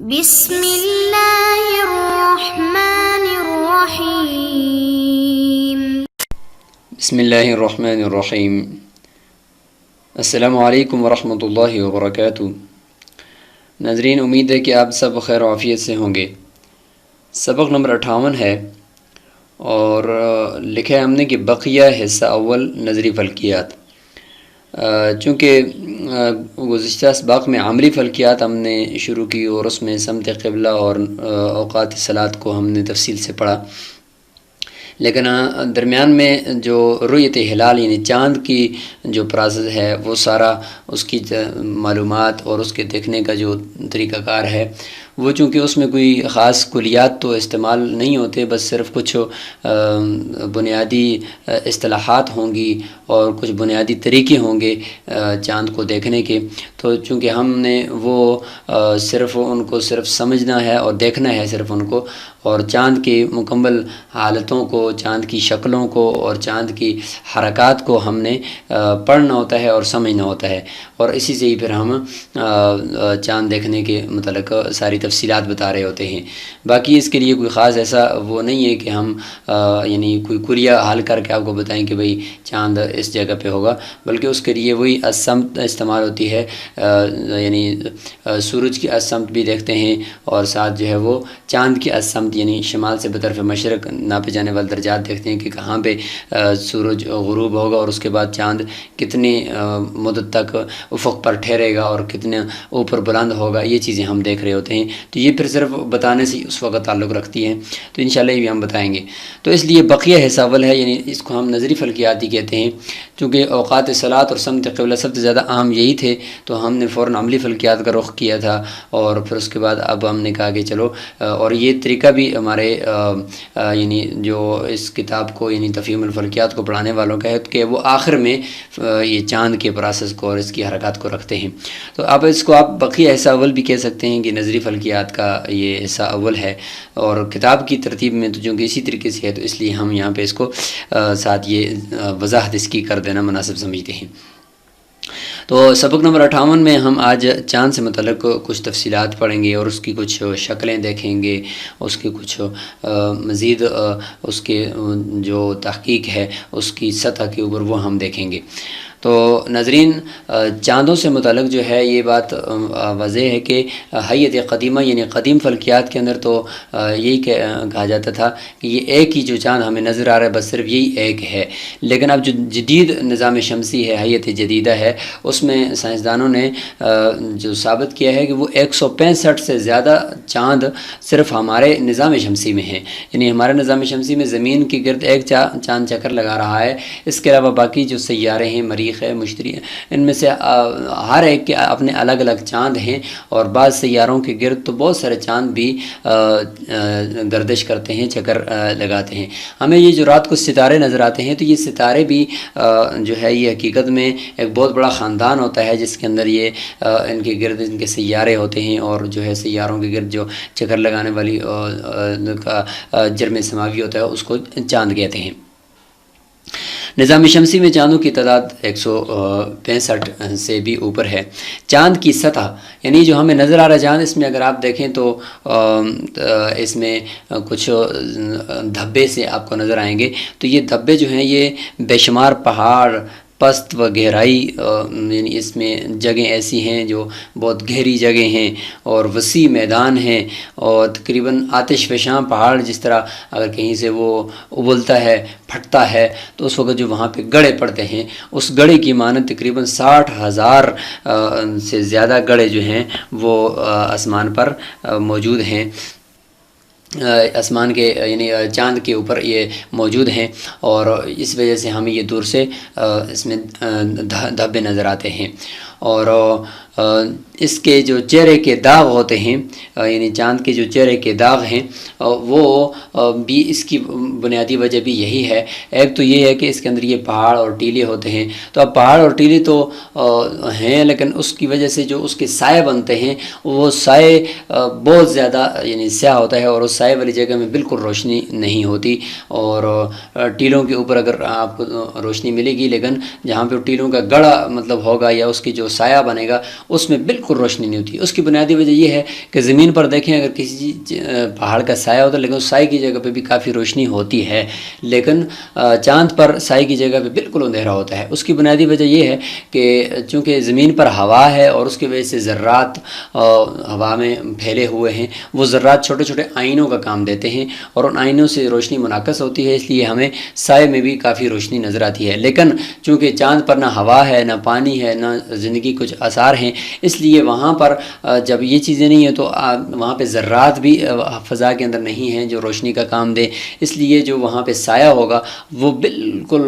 بسم اللہ الرحمن الرحیم۔ بسم اللہ الرحمن الرحیم۔ السلام علیکم ورحمۃ اللہ وبرکاتہ۔ ناظرین، امید ہے کہ آپ سب خیر و عافیت سے ہوں گے۔ سبق نمبر 58 ہے اور لکھا ہے ہم نے کہ بقیہ حصہ اول نظری فلکیات۔ چونکہ گزشتہ اسباق میں عملی فلکیات ہم نے شروع کی اور اس میں سمت قبلہ اور اوقات صلاۃ کو ہم نے تفصیل سے پڑھا، لیکن درمیان میں جو رؤیت ہلال یعنی چاند کی جو پروسیس ہے وہ سارا اس کی معلومات اور اس کے دیکھنے کا جو طریقہ کار ہے وہ، چونکہ اس میں کوئی خاص کلیات تو استعمال نہیں ہوتے، بس صرف کچھ بنیادی اصطلاحات ہوں گی اور کچھ بنیادی طریقے ہوں گے چاند کو دیکھنے کے، تو چونکہ ہم نے وہ صرف ان کو صرف سمجھنا ہے اور دیکھنا ہے صرف ان کو، اور چاند کی مکمل حالتوں کو، چاند کی شکلوں کو اور چاند کی حرکات کو ہم نے پڑھنا ہوتا ہے اور سمجھنا ہوتا ہے، اور اسی سے ہی پھر ہم چاند دیکھنے کے متعلق ساری تفصیلات بتا رہے ہوتے ہیں۔ باقی اس کے لیے کوئی خاص ایسا وہ نہیں ہے کہ ہم یعنی کوئی کلیہ حل کر کے آپ کو بتائیں کہ بھئی چاند اس جگہ پہ ہوگا، بلکہ اس کے لیے وہی السمت استعمال ہوتی ہے، یعنی سورج کی السمت بھی دیکھتے ہیں اور ساتھ جو ہے وہ چاند کی السمت یعنی شمال سے بطرف مشرق ناپے جانے والے درجات دیکھتے ہیں کہ کہاں پہ سورج غروب ہوگا اور اس کے بعد چاند کتنی مدت تک افق پر ٹھہرے گا اور کتنے اوپر بلند ہوگا، یہ چیزیں ہم دیکھ رہے ہوتے ہیں۔ تو یہ پھر صرف بتانے سے اس وقت تعلق رکھتی ہیں، تو انشاءاللہ یہ بھی ہم بتائیں گے۔ تو اس لیے بقیہ حصہ اول ہے، یعنی اس کو ہم نظری فلکیات ہی کہتے ہیں، چونکہ اوقات صلاۃ اور سمت قبلہ سب سے زیادہ اہم یہی تھے، تو ہم نے فوراً عملی فلکیات کا رخ کیا تھا، اور پھر اس کے بعد اب ہم نے کہا کہ چلو، اور یہ طریقہ بھی ہمارے یعنی جو اس کتاب کو یعنی تفہیم الفلکیات کو پڑھانے والوں کا ہے کہ وہ آخر میں یہ چاند کے پروسیس کو اور اس کی حرکات کو رکھتے ہیں۔ تو اب اس کو آپ بقیہ حصہ اول بھی کہہ سکتے ہیں کہ نظری فلکیات کا یہ حصہ اول ہے، اور کتاب کی ترتیب میں تو چونکہ اسی طریقے سے ہے، تو اس لیے ہم یہاں پہ اس کو ساتھ یہ وضاحت اس کی کر دینا مناسب سمجھتے ہیں۔ تو سبق نمبر 58 میں ہم آج چاند سے متعلق کچھ تفصیلات پڑھیں گے اور اس کی کچھ شکلیں دیکھیں گے، اس کی کچھ مزید اس کے جو تحقیق ہے اس کی سطح کے اوپر وہ ہم دیکھیں گے۔ تو ناظرین، چاندوں سے متعلق جو ہے یہ بات واضح ہے کہ حیت قدیمہ یعنی قدیم فلکیات کے اندر تو یہی کہا جاتا تھا کہ یہ ایک ہی جو چاند ہمیں نظر آ رہا ہے، بس صرف یہی ایک ہے، لیکن اب جو جدید نظام شمسی ہے، حیت جدیدہ ہے، اس میں سائنسدانوں نے جو ثابت کیا ہے کہ وہ 165 سے زیادہ چاند صرف ہمارے نظام شمسی میں ہیں، یعنی ہمارے نظام شمسی میں زمین کے گرد ایک چاند چکر لگا رہا ہے، اس کے علاوہ باقی جو سیارے ہیں، مریخ ہے، مشتری، ان میں سے ہر ایک کے اپنے الگ الگ چاند ہیں، اور بعض سیاروں کے گرد تو بہت سارے چاند بھی گردش کرتے ہیں، چکر لگاتے ہیں۔ ہمیں یہ جو رات کو ستارے نظر آتے ہیں، تو یہ ستارے بھی جو ہے یہ حقیقت میں ایک بہت بڑا خاندان ہوتا ہے، جس کے اندر یہ ان کے گرد ان کے سیارے ہوتے ہیں، اور جو ہے سیاروں کے گرد جو چکر لگانے والی کا جرم سماوی ہوتا ہے اس کو چاند کہتے ہیں۔ نظام شمسی میں چاندوں کی تعداد 165 سے بھی اوپر ہے۔ چاند کی سطح یعنی جو ہمیں نظر آ رہا ہے چاند، اس میں اگر آپ دیکھیں تو اس میں کچھ دھبے سے آپ کو نظر آئیں گے، تو یہ دھبے جو ہیں یہ بے شمار پہاڑ، پست و گہرائی، یعنی اس میں جگہیں ایسی ہیں جو بہت گہری جگہیں ہیں اور وسیع میدان ہیں، اور تقریباً آتش فشاں پہاڑ جس طرح اگر کہیں سے وہ ابلتا ہے، پھٹتا ہے، تو اس وقت جو وہاں پہ گڑھے پڑتے ہیں، اس گڑھے کی مانند تقریباً 60,000 سے زیادہ گڑھے جو ہیں وہ آسمان پر موجود ہیں، آسمان کے یعنی چاند کے اوپر یہ موجود ہیں، اور اس وجہ سے ہمیں یہ دور سے اس میں دھبے نظر آتے ہیں۔ اور اس کے جو چہرے کے داغ ہوتے ہیں، یعنی چاند کے جو چہرے کے داغ ہیں، وہ بھی اس کی بنیادی وجہ بھی یہی ہے۔ ایک تو یہ ہے کہ اس کے اندر یہ پہاڑ اور ٹیلے ہوتے ہیں، تو اب پہاڑ اور ٹیلے تو ہیں، لیکن اس کی وجہ سے جو اس کے سائے بنتے ہیں، وہ سائے بہت زیادہ یعنی سیاہ ہوتا ہے، اور اس سائے والی جگہ میں بالکل روشنی نہیں ہوتی، اور ٹیلوں کے اوپر اگر آپ کو روشنی ملے گی، لیکن جہاں پہ ٹیلوں کا گڑھا مطلب ہوگا یا اس کی جو سایہ بنے گا، اس میں بالکل روشنی نہیں ہوتی. اس کی بنیادی وجہ یہ ہے کہ زمین پر دیکھیں اگر کسی پہاڑ کا سایہ ہوتا ہے لیکن اس سائے کی جگہ پہ بھی کافی روشنی ہوتی ہے، لیکن چاند پر سائے کی جگہ پہ بالکل اندھیرا ہوتا ہے. اس کی بنیادی وجہ یہ ہے کہ چونکہ زمین پر ہوا ہے اور اس کی وجہ سے ذرات ہوا میں پھیلے ہوئے ہیں، وہ ذرات چھوٹے چھوٹے آئینوں کا کام دیتے ہیں اور ان آئینوں سے روشنی منعکس ہوتی ہے، اس لیے ہمیں سائے میں بھی کافی روشنی نظر آتی ہے. لیکن چونکہ چاند پر نہ ہوا ہے، نہ پانی ہے، نہ زندگی کچھ آثار ہیں، اس لیے وہاں پر جب یہ چیزیں نہیں ہیں تو وہاں پہ ذرات بھی فضا کے اندر نہیں ہیں جو روشنی کا کام دے. اس لیے جو وہاں پہ سایہ ہوگا وہ بالکل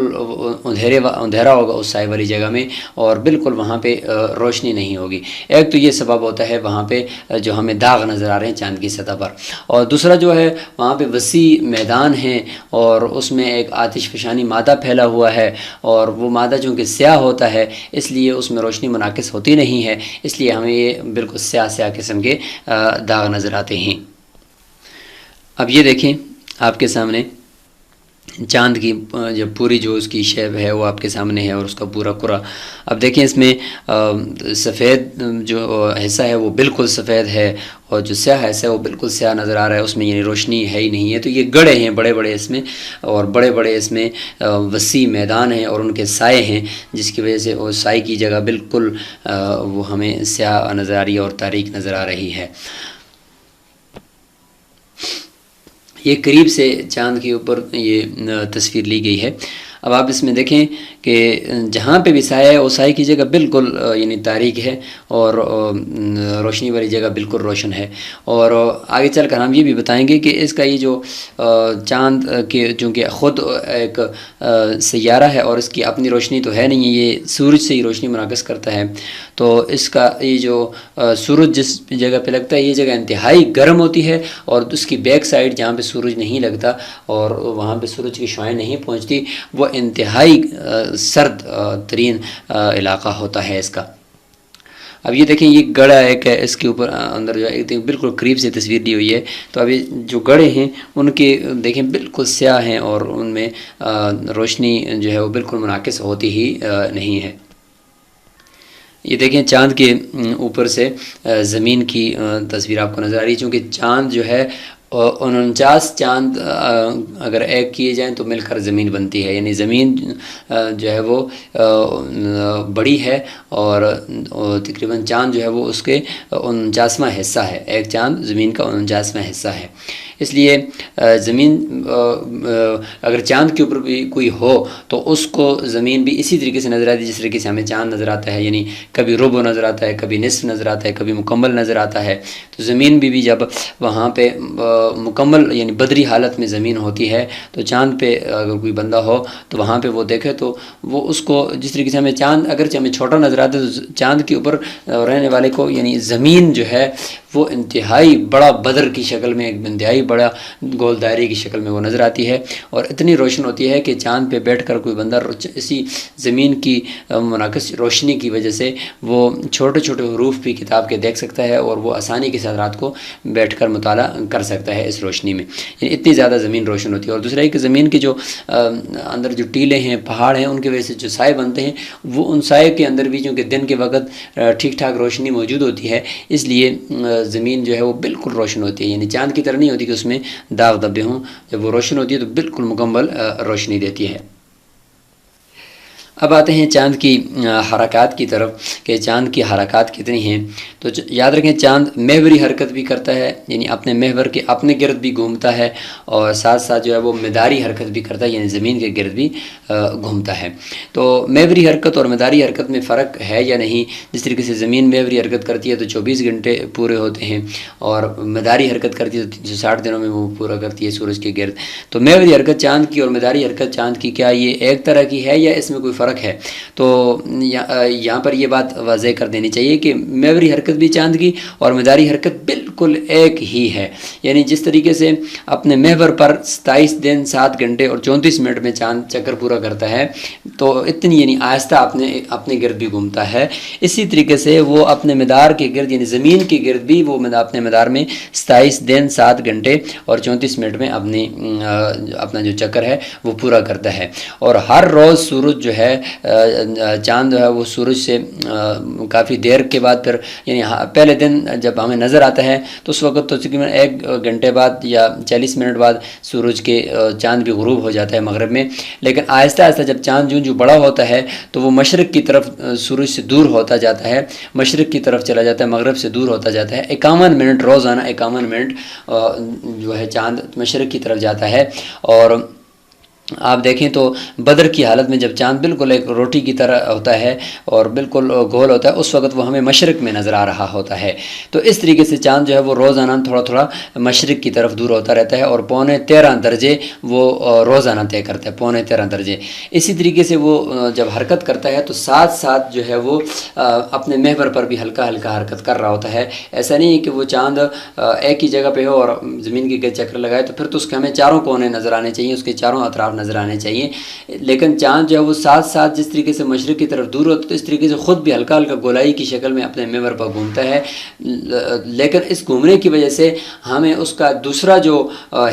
اندھیرا ہوگا اس سائے والی جگہ میں، اور بالکل وہاں پہ روشنی نہیں ہوگی. ایک تو یہ سبب ہوتا ہے وہاں پہ جو ہمیں داغ نظر آ رہے ہیں چاند کی سطح پر، اور دوسرا جو ہے وہاں پہ وسیع میدان ہیں اور اس میں ایک آتش فشانی مادہ پھیلا ہوا ہے، اور وہ مادہ چونکہ سیاہ ہوتا ہے اس لیے اس میں روشنی منعکس ہوتی نہیں ہے، اس لیے ہمیں یہ بالکل سیاہ سیاہ قسم کے داغ نظر آتے ہیں. اب یہ دیکھیں آپ کے سامنے چاند کی جب پوری جو اس کی شیپ ہے وہ آپ کے سامنے ہے اور اس کا پورا کرہ. اب دیکھیں اس میں سفید جو حصہ ہے وہ بالکل سفید ہے اور جو سیاہ حصہ ہے وہ بالکل سیاہ نظر آ رہا ہے، اس میں یعنی روشنی ہے ہی نہیں ہے. تو یہ گڑھے ہیں بڑے بڑے اس میں، اور بڑے بڑے اس میں وسیع میدان ہیں اور ان کے سائے ہیں، جس کی وجہ سے وہ سائے کی جگہ بالکل وہ ہمیں سیاہ نظر آ رہی ہے اور تاریک نظر آ رہی ہے. یہ قریب سے چاند کے اوپر یہ تصویر لی گئی ہے. اب آپ اس میں دیکھیں کہ جہاں پہ بھی سایہ ہے وہ سائے کی جگہ بالکل یعنی تاریک ہے اور روشنی والی جگہ بالکل روشن ہے. اور آگے چل کر ہم یہ بھی بتائیں گے کہ اس کا یہ جو چاند کے چونکہ خود ایک سیارہ ہے اور اس کی اپنی روشنی تو ہے نہیں، یہ سورج سے ہی روشنی منعکس کرتا ہے، تو اس کا یہ جو سورج جس جگہ پہ لگتا ہے یہ جگہ انتہائی گرم ہوتی ہے، اور اس کی بیک سائڈ جہاں پہ سورج نہیں لگتا اور وہاں پہ سورج کی شعاعیں نہیں پہنچتی وہ انتہائی سرد ترین علاقہ ہوتا ہے اس کا. اب یہ دیکھیں یہ گڑھا ایک ہے، اس کے اوپر اندر جو ہے بالکل قریب سے تصویر دی ہوئی ہے. تو ابھی جو گڑھے ہیں ان کے دیکھیں بالکل سیاہ ہیں اور ان میں روشنی جو ہے وہ بالکل منعکس ہوتی ہی نہیں ہے. یہ دیکھیں چاند کے اوپر سے زمین کی تصویر آپ کو نظر آ رہی ہے، چونکہ چاند جو ہے 49 چاند اگر ایک کیے جائیں تو مل کر زمین بنتی ہے، یعنی زمین جو ہے وہ بڑی ہے اور تقریباً چاند جو ہے وہ اس کے 49واں حصہ ہے. ایک چاند زمین کا 49واں حصہ ہے. اس لیے زمین اگر چاند کے اوپر بھی کوئی ہو تو اس کو زمین بھی اسی طریقے سے نظر آتی ہے جس طریقے سے ہمیں چاند نظر آتا ہے، یعنی کبھی ربع نظر آتا ہے، کبھی نصف نظر آتا ہے، کبھی مکمل نظر آتا ہے. تو زمین بھی جب وہاں پہ مکمل یعنی بدری حالت میں زمین ہوتی ہے تو چاند پہ اگر کوئی بندہ ہو تو وہاں پہ وہ دیکھے تو وہ اس کو جس طریقے سے ہمیں چاند اگرچہ ہمیں چھوٹا نظر آتا ہے تو چاند کے اوپر رہنے والے کو یعنی زمین جو ہے وہ انتہائی بڑا بدر کی شکل میں، ایک انتہائی بڑا گول دائرے کی شکل میں وہ نظر آتی ہے اور اتنی روشن ہوتی ہے کہ چاند پہ بیٹھ کر کوئی بندہ اسی زمین کی منعکس روشنی کی وجہ سے وہ چھوٹے چھوٹے حروف بھی کتاب کے دیکھ سکتا ہے اور وہ آسانی کے ساتھ رات کو بیٹھ کر مطالعہ کر سکتا ہے اس روشنی میں. یعنی اتنی زیادہ زمین روشن ہوتی ہے. اور دوسرا ایک زمین کے جو اندر جو ٹیلے ہیں، پہاڑ ہیں، ان کی وجہ سے جو سائے بنتے ہیں وہ ان سائے کے اندر بھی چونکہ دن کے وقت ٹھیک ٹھاک روشنی موجود ہوتی ہے اس لیے زمین جو ہے وہ بالکل روشن ہوتی ہے. یعنی چاند کی طرح نہیں ہوتی کہ اس میں داغ دھبے ہوں، جب وہ روشن ہوتی ہے تو بالکل مکمل روشنی دیتی ہے. اب آتے ہیں چاند کی حرکات کی طرف کہ چاند کی حرکات کتنی ہیں. تو یاد رکھیں چاند محوری حرکت بھی کرتا ہے، یعنی اپنے محور کے اپنے گرد بھی گھومتا ہے اور ساتھ ساتھ جو ہے وہ مداری حرکت بھی کرتا ہے، یعنی زمین کے گرد بھی گھومتا ہے. تو محوری حرکت اور مداری حرکت میں فرق ہے یا نہیں؟ جس طریقے سے زمین محوری حرکت کرتی ہے تو 24 گھنٹے پورے ہوتے ہیں اور مداری حرکت کرتی ہے تو 360 دنوں میں وہ پورا کرتی ہے سورج کے گرد. تو محوری حرکت چاند کی اور مداری حرکت چاند کی کیا یہ ایک طرح کی ہے یا اس میں کوئی فرق ہے؟ تو یہاں پر یہ بات واضح کر دینی چاہیے کہ محوری حرکت بھی چاند کی اور مداری حرکت بالکل بالکل ایک ہی ہے، یعنی جس طریقے سے اپنے محور پر 27 دن 7 گھنٹے اور 34 منٹ میں چاند چکر پورا کرتا ہے، تو اتنی یعنی آہستہ اپنے گرد بھی گھومتا ہے، اسی طریقے سے وہ اپنے مدار کے گرد یعنی زمین کے گرد بھی وہ اپنے مدار میں 27 دن 7 گھنٹے اور 34 منٹ میں اپنا جو چکر ہے وہ پورا کرتا ہے۔ اور ہر روز سورج جو ہے چاند جو ہے وہ سورج سے کافی دیر کے بعد پھر یعنی پہلے دن جب ہمیں نظر آتا ہے تو اس وقت تو تقریباً 1 گھنٹے بعد یا 40 منٹ بعد سورج کے چاند بھی غروب ہو جاتا ہے مغرب میں، لیکن آہستہ آہستہ جب چاند جو بڑا ہوتا ہے تو وہ مشرق کی طرف سورج سے دور ہوتا جاتا ہے، مشرق کی طرف چلا جاتا ہے، مغرب سے دور ہوتا جاتا ہے۔ 51 منٹ روزانہ 51 منٹ جو ہے چاند مشرق کی طرف جاتا ہے۔ اور آپ دیکھیں تو بدر کی حالت میں جب چاند بالکل ایک روٹی کی طرح ہوتا ہے اور بالکل گول ہوتا ہے، اس وقت وہ ہمیں مشرق میں نظر آ رہا ہوتا ہے۔ تو اس طریقے سے چاند جو ہے وہ روزانہ تھوڑا تھوڑا مشرق کی طرف دور ہوتا رہتا ہے اور 13.25 درجے وہ روزانہ طے کرتا ہے، 13.25 درجے۔ اسی طریقے سے وہ جب حرکت کرتا ہے تو ساتھ ساتھ جو ہے وہ اپنے محور پر بھی ہلکا ہلکا حرکت کر رہا ہوتا ہے۔ ایسا نہیں ہے کہ وہ چاند ایک ہی جگہ پہ ہو اور زمین کے گرد چکر لگائے تو پھر تو اس کے ہمیں چاروں کونے نظر آنے چاہیے، اس کے چاروں اطراف نظر آنے چاہیے، لیکن چاند جو ہے وہ ساتھ ساتھ جس طریقے سے مشرق کی طرف دور ہوتا ہے تو اس طریقے سے خود بھی ہلکا ہلکا گولائی کی شکل میں اپنے محور پر گھومتا ہے، لیکن اس گھومنے کی وجہ سے ہمیں اس کا دوسرا جو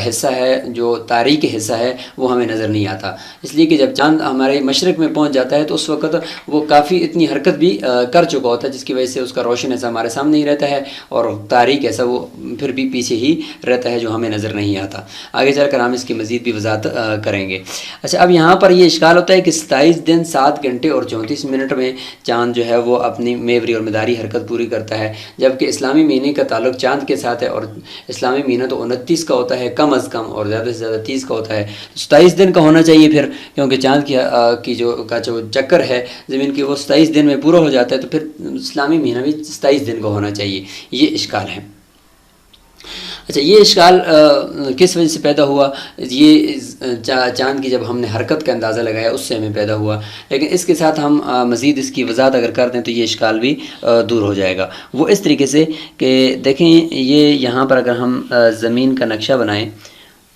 حصہ ہے، جو تاریک حصہ ہے، وہ ہمیں نظر نہیں آتا، اس لیے کہ جب چاند ہمارے مشرق میں پہنچ جاتا ہے تو اس وقت وہ کافی اتنی حرکت بھی کر چکا ہوتا ہے، جس کی وجہ سے اس کا روشن حصہ ہمارے سامنے ہی رہتا ہے اور تاریک حصہ وہ پھر بھی پیچھے ہی رہتا ہے جو ہمیں نظر نہیں آتا۔ آگے چل کر ہم اس کی مزید بھی وضاحت کریں گے۔ اچھا، اب یہاں پر یہ اشکال ہوتا ہے کہ 27 دن 7 گھنٹے اور 34 منٹ میں چاند جو ہے وہ اپنی محوری اور مداری حرکت پوری کرتا ہے، جبکہ اسلامی مہینے کا تعلق چاند کے ساتھ ہے اور اسلامی مہینہ تو 29 کا ہوتا ہے کم از کم اور زیادہ سے زیادہ 30 کا ہوتا ہے، 27 دن کا ہونا چاہیے پھر، کیونکہ چاند کی جو چکر ہے زمین کی وہ 27 دن میں پورا ہو جاتا ہے، تو پھر اسلامی مہینہ بھی 27 دن کا ہونا چاہیے۔ یہ اشکال ہے۔ اچھا، یہ اشکال کس وجہ سے پیدا ہوا؟ یہ چاند کی جب ہم نے حرکت کا اندازہ لگایا اس سے ہمیں پیدا ہوا، لیکن اس کے ساتھ ہم مزید اس کی وضاحت اگر کر دیں تو یہ اشکال بھی دور ہو جائے گا۔ وہ اس طریقے سے کہ دیکھیں، یہ یہاں پر اگر ہم زمین کا نقشہ بنائیں،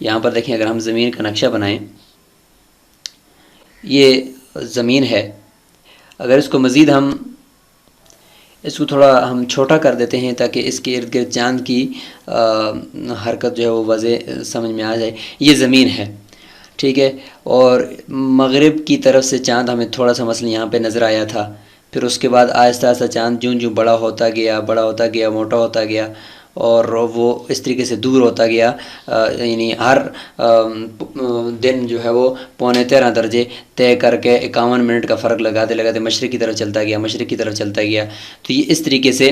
یہاں پر دیکھیں اگر ہم زمین کا نقشہ بنائیں، یہ زمین ہے، اگر اس کو مزید ہم اس کو تھوڑا ہم چھوٹا کر دیتے ہیں تاکہ اس کے ارد گرد چاند کی حرکت جو ہے وہ واضح سمجھ میں آ جائے۔ یہ زمین ہے، ٹھیک ہے، اور مغرب کی طرف سے چاند ہمیں تھوڑا سا مثلا یہاں پہ نظر آیا تھا، پھر اس کے بعد آہستہ آہستہ چاند جوں بڑا ہوتا گیا موٹا ہوتا گیا اور وہ اس طریقے سے دور ہوتا گیا، یعنی ہر دن جو ہے وہ 13.25 درجے طے کر کے 51 منٹ کا فرق لگاتے مشرق کی طرف چلتا گیا، تو یہ اس طریقے سے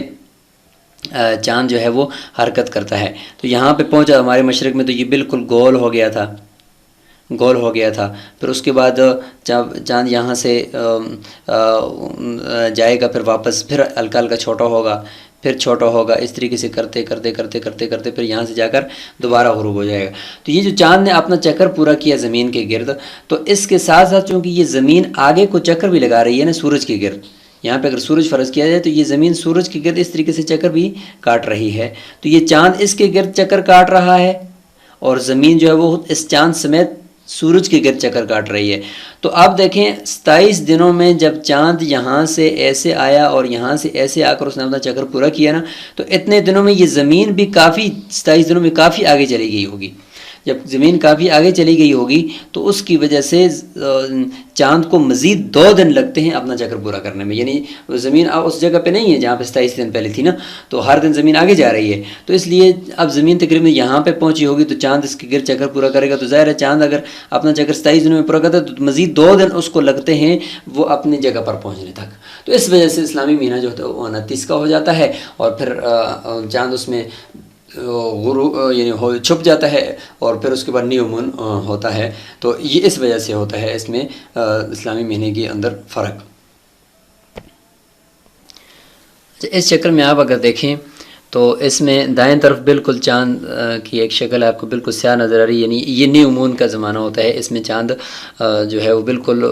چاند جو ہے وہ حرکت کرتا ہے۔ تو یہاں پہ پہنچا ہمارے مشرق میں تو یہ بالکل گول ہو گیا تھا، پھر اس کے بعد چاند یہاں سے جائے گا، پھر واپس پھر ہلکا ہلکا چھوٹا ہوگا، اس طریقے سے کرتے پھر یہاں سے جا کر دوبارہ غروب ہو جائے گا۔ تو یہ جو چاند نے اپنا چکر پورا کیا زمین کے گرد، تو اس کے ساتھ ساتھ چونکہ یہ زمین آگے کو چکر بھی لگا رہی ہے نا سورج کے گرد، یہاں پہ اگر سورج فرض کیا جائے تو یہ زمین سورج کے گرد اس طریقے سے چکر بھی کاٹ رہی ہے، تو یہ چاند اس کے گرد چکر کاٹ رہا ہے اور زمین جو ہے وہ اس چاند سمیت سورج کے گرد چکر کاٹ رہی ہے۔ تو اب دیکھیں 27 دنوں میں جب چاند یہاں سے ایسے آیا اور یہاں سے ایسے آ کر اس نے اپنا چکر پورا کیا نا، تو اتنے دنوں میں یہ زمین بھی 27 دنوں میں کافی آگے چلی گئی ہوگی۔ جب زمین کافی آگے چلی گئی ہوگی تو اس کی وجہ سے چاند کو مزید 2 دن لگتے ہیں اپنا چکر پورا کرنے میں، یعنی زمین اب اس جگہ پہ نہیں ہے جہاں پہ 27 دن پہلے تھی نا، تو ہر دن زمین آگے جا رہی ہے، تو اس لیے اب زمین تقریباً یہاں پہ پہنچی ہوگی تو چاند اس کے گرد چکر پورا کرے گا، تو ظاہر ہے چاند اگر اپنا چکر 27 دنوں میں پورا کرتا ہے تو مزید 2 دن اس کو لگتے ہیں وہ اپنی جگہ پر پہنچنے تک، تو اس وجہ سے اسلامی مہینہ جو ہوتا ہے وہ 29 کا ہو جاتا ہے اور پھر چاند اس میں یعنی چھپ جاتا ہے اور پھر اس کے بعد نیو مون ہوتا ہے، تو یہ اس وجہ سے ہوتا ہے اس میں اسلامی مہینے کے اندر فرق۔ اس چکر میں آپ اگر دیکھیں تو اس میں دائیں طرف بالکل چاند کی ایک شکل آپ کو بالکل سیاہ نظر آ رہی ہے، یعنی یہ نیو مون کا زمانہ ہوتا ہے، اس میں چاند جو ہے وہ بالکل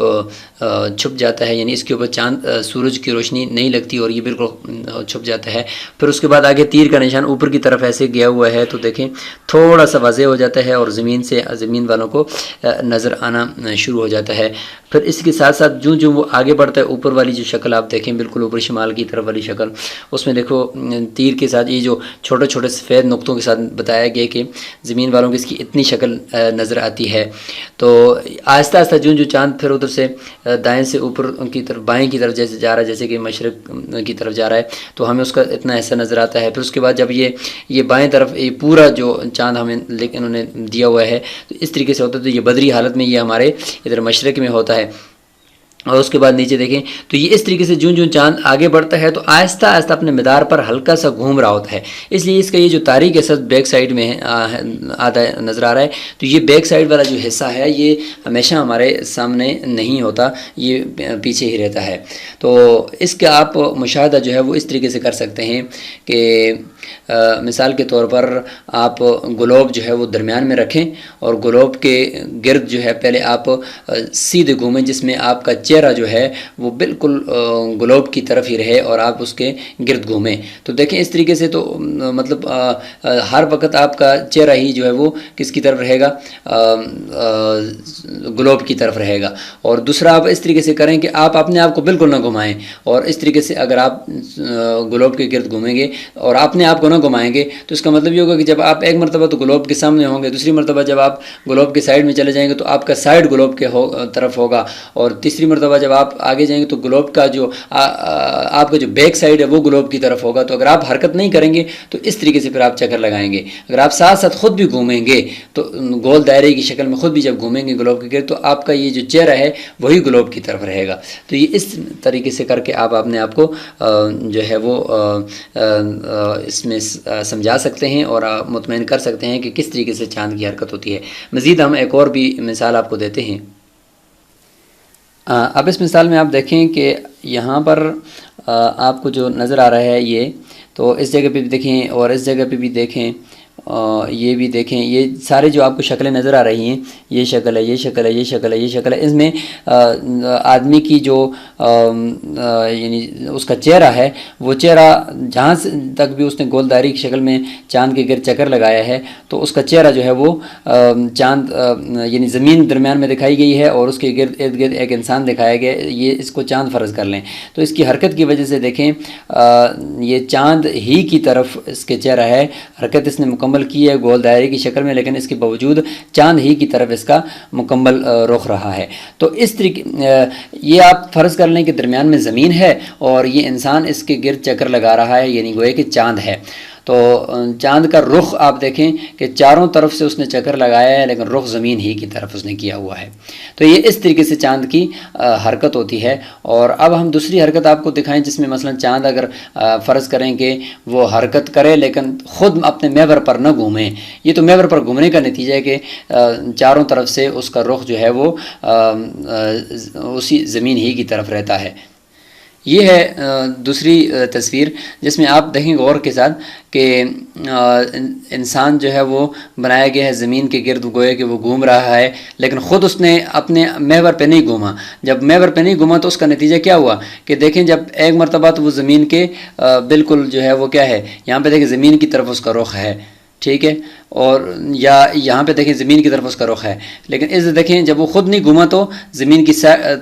چھپ جاتا ہے، یعنی اس کے اوپر چاند سورج کی روشنی نہیں لگتی اور یہ بالکل چھپ جاتا ہے۔ پھر اس کے بعد آگے تیر کا نشان اوپر کی طرف ایسے گیا ہوا ہے، تو دیکھیں تھوڑا سا واضح ہو جاتا ہے اور زمین والوں کو نظر آنا شروع ہو جاتا ہے۔ پھر اس کے ساتھ ساتھ جو وہ آگے بڑھتا ہے، اوپر والی جو شکل آپ دیکھیں بالکل اوپر شمال کی طرف والی شکل، اس میں دیکھو تیر کے ساتھ یہ جو چھوٹے چھوٹے سفید نقطوں کے ساتھ بتایا گیا کہ زمین والوں کو اس کی اتنی شکل نظر آتی ہے۔ تو آہستہ آہستہ جو چاند پھر ادھر سے دائیں سے اوپر کی طرف بائیں کی طرف جیسے جا رہا ہے، جیسے کہ مشرق کی طرف جا رہا ہے، تو ہمیں اس کا اتنا حصہ نظر آتا ہے۔ پھر اس کے بعد جب یہ بائیں طرف یہ پورا جو چاند ہمیں انہوں نے دیا ہوا ہے، تو اس طریقے سے ہوتا ہے، تو یہ بدری حالت میں یہ ہمارے ادھر مشرق میں ہوتا ہے۔ اور اس کے بعد نیچے دیکھیں تو یہ اس طریقے سے جو چاند آگے بڑھتا ہے تو آہستہ آہستہ اپنے مدار پر ہلکا سا گھوم رہا ہوتا ہے، اس لیے اس کا یہ جو تاریک حصہ بیک سائڈ میں آدھا نظر آ رہا ہے، تو یہ بیک سائڈ والا جو حصہ ہے یہ ہمیشہ ہمارے سامنے نہیں ہوتا، یہ پیچھے ہی رہتا ہے۔ تو اس کا آپ مشاہدہ جو ہے وہ اس طریقے سے کر سکتے ہیں کہ مثال کے طور پر آپ گلوب جو ہے وہ درمیان میں رکھیں اور گلوب کے گرد جو ہے پہلے آپ سیدھے گھومیں، جس میں آپ کا چہرہ جو ہے وہ بالکل گلوب کی طرف ہی رہے اور آپ اس کے گرد گھومیں۔ تو دیکھیں اس طریقے سے تو مطلب ہر وقت آپ کا چہرہ ہی جو ہے وہ کس کی طرف رہے گا، گلوب کی طرف رہے گا۔ اور دوسرا آپ اس طریقے سے کریں کہ آپ اپنے آپ کو بالکل نہ گھمائیں، اور اس طریقے سے اگر آپ گلوب کے گرد گھومیں گے اور اپنے آپ کو نہ گھمائیں گے تو اس کا مطلب یہ ہوگا کہ جب آپ ایک مرتبہ تو گلوب کے سامنے ہوں گے، دوسری مرتبہ جب آپ گلوب کے سائڈ میں چلے جائیں گے تو آپ کا سائڈ گلوب کے طرف ہوگا، اور تیسری مرتبہ جب آپ آگے جائیں گے تو گلوب کا جو آپ کا جو بیک سائڈ ہے وہ گلوب کی طرف ہوگا۔ تو اگر آپ حرکت نہیں کریں گے تو اس طریقے سے پھر آپ چکر لگائیں گے۔ اگر آپ ساتھ ساتھ خود بھی گھومیں گے تو گول دائرے کی شکل میں خود بھی جب گھومیں گے گلوب کے گرد، تو آپ کا یہ جو چہرہ ہے وہی گلوب کی طرف رہے گا۔ تو یہ اس طریقے سے کر کے آپ اپنے آپ کو جو ہے وہ اس میں سمجھا سکتے ہیں اور مطمئن کر سکتے ہیں کہ کس طریقے سے چاند کی حرکت ہوتی ہے۔ مزید ہم ایک اور بھی مثال آپ کو دیتے ہیں۔ اب اس مثال میں آپ دیکھیں کہ یہاں پر آپ کو جو نظر آ رہا ہے یہ، تو اس جگہ پہ بھی دیکھیں اور اس جگہ پہ بھی دیکھیں، یہ بھی دیکھیں، یہ سارے جو آپ کو شکلیں نظر آ رہی ہیں، یہ شکل ہے، یہ شکل ہے، یہ شکل ہے، یہ شکل ہے، اس میں آدمی کی جو یعنی اس کا چہرہ ہے، وہ چہرہ جہاں تک بھی اس نے گول دائری کی شکل میں چاند کے گرد چکر لگایا ہے، تو اس کا چہرہ جو ہے وہ چاند یعنی زمین درمیان میں دکھائی گئی ہے اور اس کے ارد گرد ایک انسان دکھایا گیا ہے، یہ اس کو چاند فرض کر لیں۔ تو اس کی حرکت کی وجہ سے دیکھیں یہ چاند ہی کی طرف اس کے چہرہ ہے، حرکت اس نے مکمل کی ہے گول دائرے کی شکل میں، لیکن اس کے باوجود چاند ہی کی طرف اس کا مکمل رخ رہا ہے۔ تو اس طریقے یہ آپ فرض کر لیں کہ درمیان میں زمین ہے اور یہ انسان اس کے گرد چکر لگا رہا ہے، یعنی گویا کہ چاند ہے۔ تو چاند کا رخ آپ دیکھیں کہ چاروں طرف سے اس نے چکر لگایا ہے، لیکن رخ زمین ہی کی طرف اس نے کیا ہوا ہے۔ تو یہ اس طریقے سے چاند کی حرکت ہوتی ہے۔ اور اب ہم دوسری حرکت آپ کو دکھائیں جس میں مثلا چاند اگر فرض کریں کہ وہ حرکت کرے لیکن خود اپنے محور پر نہ گھومیں، یہ تو محور پر گھومنے کا نتیجہ ہے کہ چاروں طرف سے اس کا رخ جو ہے وہ اسی زمین ہی کی طرف رہتا ہے۔ یہ ہے دوسری تصویر جس میں آپ دیکھیں غور کے ساتھ کہ انسان جو ہے وہ بنایا گیا ہے زمین کے گرد، گویا کہ وہ گھوم رہا ہے لیکن خود اس نے اپنے محور پہ نہیں گھوما۔ جب محور پہ نہیں گھوما تو اس کا نتیجہ کیا ہوا کہ دیکھیں جب ایک مرتبہ تو وہ زمین کے بالکل جو ہے وہ کیا ہے، یہاں پہ دیکھیں زمین کی طرف اس کا رخ ہے، ٹھیک ہے، اور یا یہاں پہ دیکھیں زمین کی طرف اس کا رخ ہے، لیکن اس دیکھیں جب وہ خود نہیں گھوما تو زمین کی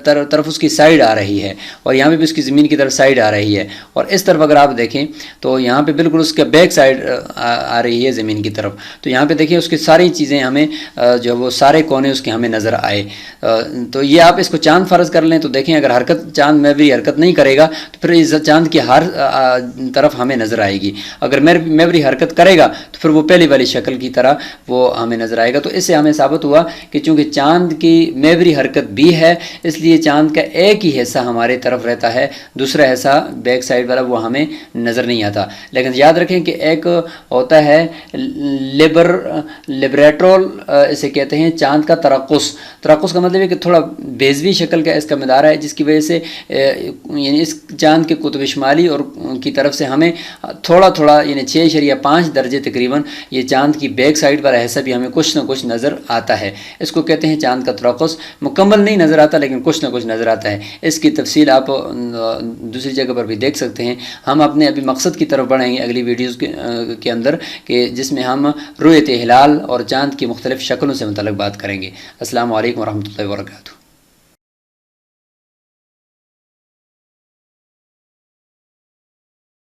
طرف اس کی سائڈ آ رہی ہے، اور یہاں پہ بھی اس کی زمین کی طرف سائڈ آ رہی ہے، اور اس طرف اگر آپ دیکھیں تو یہاں پہ بالکل اس کے بیک سائڈ آ رہی ہے زمین کی طرف۔ تو یہاں پہ دیکھیں اس کی ساری چیزیں ہمیں جو وہ سارے کونے اس کے ہمیں نظر آئے۔ تو یہ آپ اس کو چاند فرض کر لیں تو دیکھیں اگر حرکت چاند محوری حرکت نہیں کرے گا تو پھر اس چاند کی ہر طرف ہمیں نظر آئے گی، اگر محوری حرکت کرے گا تو پھر وہ پہلی والی شکل کی طرح وہ ہمیں نظر آئے گا۔ تو اس سے ہمیں ثابت ہوا کہ چونکہ چاند کی محوری حرکت بھی ہے، اس لیے چاند کا ایک ہی حصہ ہمارے طرف رہتا ہے، دوسرا حصہ بیک سائڈ والا وہ ہمیں نظر نہیں آتا۔ لیکن یاد رکھیں کہ ایک ہوتا ہے لیبریٹرول، اسے کہتے ہیں چاند کا ترقص کا مطلب ہے کہ تھوڑا بیضوی شکل کا اس کا مدارہ ہے، جس کی وجہ سے یعنی اس چاند کے قطب شمالی اور کی طرف سے ہمیں تھوڑا یعنی 6.5 درجے تقریباً یہ چاند کی بیک سائڈ والا حصہ بھی ہمیں کچھ نہ کچھ نظر آتا ہے۔ اس کو کہتے ہیں چاند کا ترقص، مکمل نہیں نظر آتا لیکن کچھ نہ کچھ نظر آتا ہے۔ اس کی تفصیل آپ دوسری جگہ پر بھی دیکھ سکتے ہیں۔ ہم اپنے ابھی مقصد کی طرف بڑھیں گے اگلی ویڈیوز کے اندر، کہ جس میں ہم رؤیت ہلال اور چاند کی مختلف شکلوں سے متعلق بات کریں گے۔ السلام علیکم ورحمۃ اللہ وبرکاتہ۔